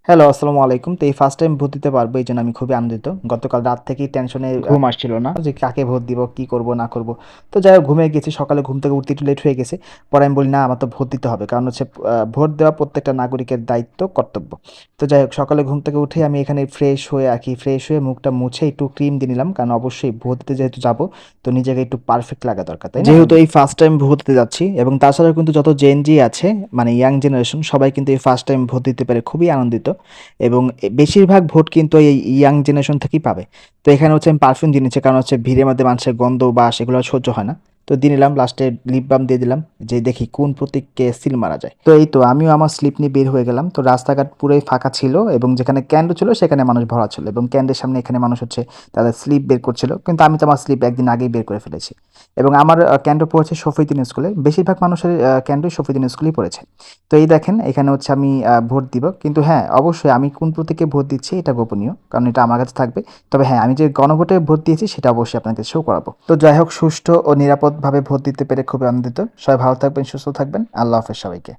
Hello, আসসালামু আলাইকুম। তো এই ফার্স্ট টাইম ভোট দিতে পারবো এইজন্য আমি খুবই আনন্দিত। গতকাল রাত থেকেই টেনশনে ঘুম আসছিল না? যে কাকে ভোট দিব, কি করব না করব। তো যাই হোক ঘুমিয়ে গেছি। সকালে ঘুম থেকে উঠতে একটু লেট হয়ে গেছে। পরে আমি বলি না আমার তো ভোট দিতে হবে। কারণ হচ্ছে ভোট দেওয়া প্রত্যেকটা নাগরিকের দায়িত্ব, কর্তব্য। তো যাই হোক সকালে ঘুম থেকে উঠে আমি এখানে ফ্রেশ হয়ে আরকি ফ্রেশ হয়ে মুখটা মুছে একটু ক্রিম দিয়ে নিলাম। কারণ অবশ্যই ভোট দিতে যেহেতু যাবো তো নিজেকে একটু পারফেক্ট লাগা দরকার, তাই না? যেহেতু এই ফার্স্ট টাইম ভোট দিতে যাচ্ছি এবং তাছাড়াও কিন্তু যত জেন জি আছে মানে ইয়াং জেনারেশন সবাই কিন্তু এই ফার্স্ট টাইম ভোট দিতে পেরে খুবই আনন্দিত। এবং বেশিরভাগ ভোট কিন্তু এই ইয়াং জেনারেশন থেকেই পাবে। তো এখানে হচ্ছে আমি পারফিউম দিয়ে নিচ্ছি কারণ হচ্ছে ভিড়ের মধ্যে মানুষের গন্ধ বা সেগুলো সহ্য হয় না। তো দিয়ে নিলাম, লাস্টে লিপ বাম দিয়ে দিলাম যে দেখি কোন প্রতীককে সিল মারা যায়। তো এই তো আমিও আমার স্লিপ নিয়ে বের হয়ে গেলাম। তো রাস্তাঘাট পুরোই ফাঁকা ছিল এবং যেখানে ক্যান্ডো ছিল সেখানে মানুষ ভরা ছিল এবং ক্যান্ডের সামনে এখানে মানুষ হচ্ছে তাদের স্লিপ বের করছিল, কিন্তু আমি তো আমার স্লিপ একদিন আগেই বের করে ফেলেছি। এবং আমার ক্যান্ডো পড়েছে শফিউদ্দিন স্কুলে, বেশিরভাগ মানুষের ক্যান্ডোই শফিউদ্দিন স্কুলেই পড়েছে। তো এই দেখেন এখানে হচ্ছে আমি ভোট দিব। কিন্তু হ্যাঁ, অবশ্যই আমি কোন প্রতীকে ভোট দিচ্ছি এটা গোপনীয়। কারণ এটা আমার কাছে থাকবে। তবে হ্যাঁ, আমি যে গণভোটে ভোট দিয়েছি সেটা অবশ্যই আপনাকে শো করাবো। তো যাই হোক সুষ্ঠু ও নিরাপদভাবে ভোট দিতে পেরে খুবই আনন্দিত। সবাই ভালো থাকবেন, সুস্থ থাকবেন। আল্লাহ হাফেজ সবাইকে।